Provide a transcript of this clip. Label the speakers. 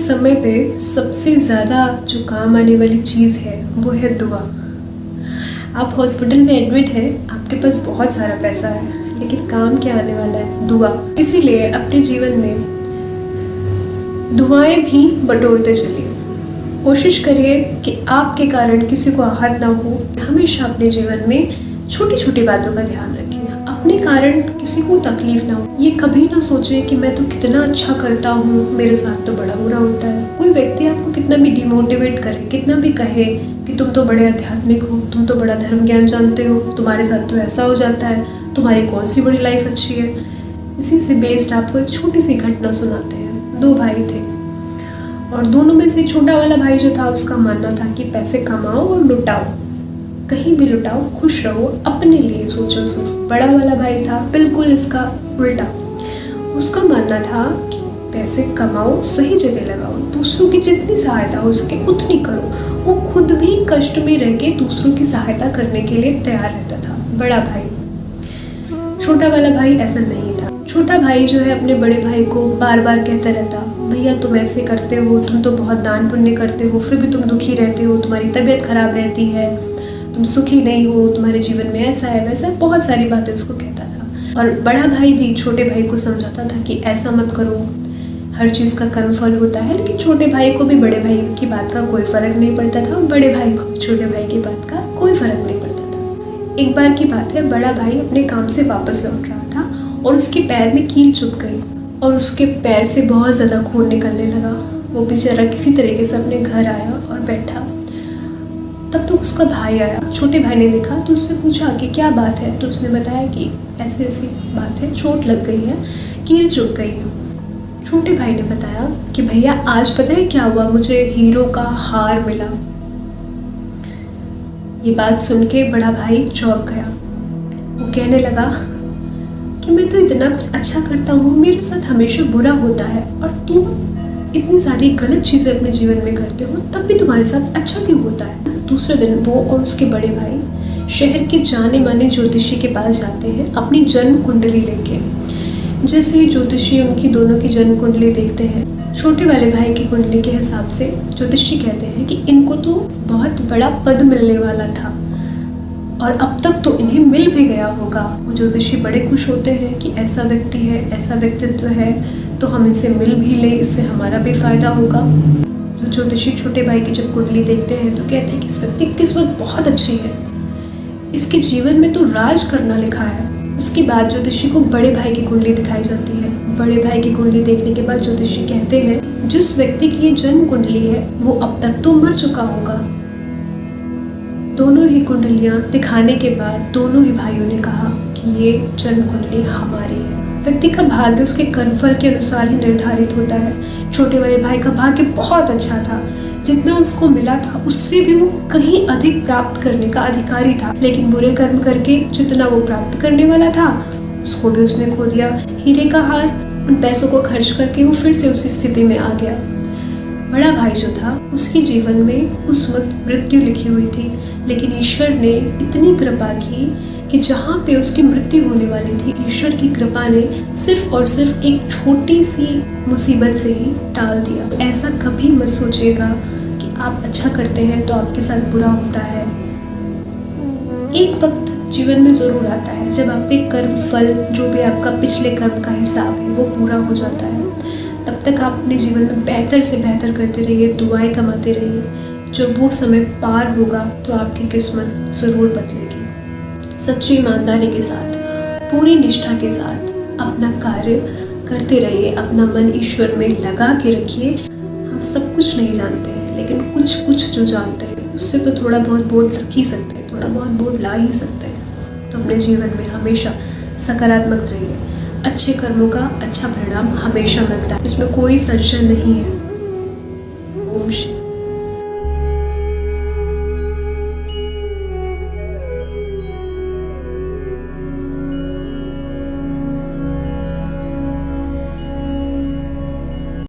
Speaker 1: समय पे सबसे ज़्यादा जो काम आने वाली चीज़ है वो है दुआ। आप हॉस्पिटल में एडमिट हैं, आपके पास बहुत सारा पैसा है, लेकिन काम क्या आने वाला है? दुआ। इसीलिए अपने जीवन में दुआएं भी बटोरते चलिए। कोशिश करिए कि आपके कारण किसी को आहत ना हो। हमेशा अपने जीवन में छोटी छोटी बातों का ध्यान रखिए, अपने कारण किसी को तकलीफ ना हो। ये कभी ना सोचें कि मैं तो कितना अच्छा करता हूँ, मेरे साथ तो बड़ा बुरा होता है। कोई व्यक्ति आपको कितना भी डिमोटिवेट करे, कितना भी कहे कि तुम तो बड़े आध्यात्मिक हो, तुम तो बड़ा धर्म ज्ञान जानते हो, तुम्हारे साथ तो ऐसा हो जाता है, तुम्हारी कौन सी बड़ी लाइफ अच्छी है। इसी से बेस्ड आपको एक छोटी सी घटना सुनाते हैं। 2 भाई थे और दोनों में से छोटा वाला भाई जो था, उसका मानना था कि पैसे कमाओ और लुटाओ, कहीं भी लुटाओ, खुश रहो, अपने लिए सोचो सिर्फ। बड़ा वाला भाई था बिल्कुल इसका उल्टा। उसका मानना था कि पैसे कमाओ, सही जगह लगाओ, दूसरों की जितनी सहायता हो सके उतनी करो। वो खुद भी कष्ट में रह के दूसरों की सहायता करने के लिए तैयार रहता था, बड़ा भाई। छोटा वाला भाई ऐसा नहीं था। छोटा भाई जो है अपने बड़े भाई को बार बार कहता रहता, भैया तुम ऐसे करते हो, तुम तो बहुत दान पुण्य करते हो, फिर भी तुम दुखी रहते हो, तुम्हारी तबीयत खराब रहती है, तुम सुखी नहीं हो, तुम्हारे जीवन में ऐसा है वैसा है, बहुत सारी बातें उसको कहता था। और बड़ा भाई भी छोटे भाई को समझाता था कि ऐसा मत करो, हर चीज़ का कर्मफल होता है। लेकिन छोटे भाई को भी बड़े भाई की बात का कोई फ़र्क नहीं पड़ता था, बड़े भाई को छोटे भाई की बात का कोई फ़र्क नहीं पड़ता था। एक बार की बात है, बड़ा भाई अपने काम से वापस लौट रहा था और उसके पैर में कील चुभ गई और उसके पैर से बहुत ज़्यादा खून निकलने लगा। वो बेचारा किसी तरीके से अपने घर आया और बैठा। तब तो उसका भाई आया। छोटे भाई ने देखा तो उससे पूछा कि क्या बात है। तो उसने बताया कि ऐसी ऐसी बात है, चोट लग गई है, कील चुभ गई है। छोटे भाई ने बताया कि भैया आज पता है क्या हुआ, मुझे हीरो का हार मिला। ये बात सुन के बड़ा भाई चौंक गया। वो कहने लगा कि मैं तो इतना कुछ अच्छा करता हूँ, मेरे साथ हमेशा बुरा होता है, और तुम इतनी सारी गलत चीज़ें अपने जीवन में करते हो, तब भी तुम्हारे साथ अच्छा क्यों होता है। दूसरे दिन वो और उसके बड़े भाई शहर के जाने माने ज्योतिषी के पास जाते हैं अपनी जन्म कुंडली लेके। जैसे ही ज्योतिषी उनकी दोनों की जन्म कुंडली देखते हैं, छोटे वाले भाई की कुंडली के हिसाब से ज्योतिषी कहते हैं कि इनको तो बहुत बड़ा पद मिलने वाला था और अब तक तो इन्हें मिल भी गया होगा। वो ज्योतिषी बड़े खुश होते हैं कि ऐसा व्यक्ति है, ऐसा व्यक्तित्व है, तो हम इसे मिल भी ले, इससे हमारा भी फायदा होगा। ज्योतिषी छोटे भाई की जब कुंडली देखते हैं तो कहते हैं कि इस व्यक्ति की किस्मत बहुत अच्छी है, इसके जीवन में तो राज करना लिखा है। उसके बाद ज्योतिषी को बड़े भाई की कुंडली दिखाई जाती है। बड़े भाई की कुंडली देखने के बाद ज्योतिषी कहते हैं जिस व्यक्ति की ये जन्म कुंडली है वो अब तक तो मर चुका होगा। दोनों ही कुंडलियां दिखाने के बाद दोनों ही भाइयों ने कहा कि ये जन्म कुंडली हमारी है। व्यक्ति का भाग्य उसके कर्मफल के अनुसार ही निर्धारित होता है। छोटे वाले भाई का भाग्य बहुत अच्छा था, जितना उसको मिला था उससे भी वो कहीं अधिक प्राप्त करने का अधिकारी था, लेकिन बुरे कर्म करके जितना वो प्राप्त करने वाला था उसको भी उसने खो दिया। हीरे का हार, उन पैसों को खर्च करके वो फिर से उसी स्थिति में आ गया। बड़ा भाई जो था उसके जीवन में उस वक्त मृत्यु लिखी हुई थी, लेकिन ईश्वर ने इतनी कृपा की कि जहाँ पे उसकी मृत्यु होने वाली थी, ईश्वर की कृपा ने सिर्फ और सिर्फ एक छोटी सी मुसीबत से ही टाल दिया। ऐसा कभी मत सोचिएगा कि आप अच्छा करते हैं तो आपके साथ बुरा होता है। एक वक्त जीवन में ज़रूर आता है जब आपके कर्म फल, जो भी आपका पिछले कर्म का हिसाब है, वो पूरा हो जाता है। तब तक आप अपने जीवन में बेहतर से बेहतर करते रहिए, दुआएं कमाते रहिए। जब वो समय पार होगा तो आपकी किस्मत ज़रूर बदलेगी। सच्ची ईमानदारी के साथ, पूरी निष्ठा के साथ अपना कार्य करते रहिए, अपना मन ईश्वर में लगा के रखिए। हम सब कुछ नहीं जानते हैं, लेकिन कुछ कुछ जो जानते हैं उससे तो थोड़ा बहुत बोध रख ही सकते हैं, थोड़ा बहुत बोध ला ही सकते हैं। तो अपने जीवन में हमेशा सकारात्मक रहिए। अच्छे कर्मों का अच्छा परिणाम हमेशा मिलता है, इसमें कोई संशय नहीं है।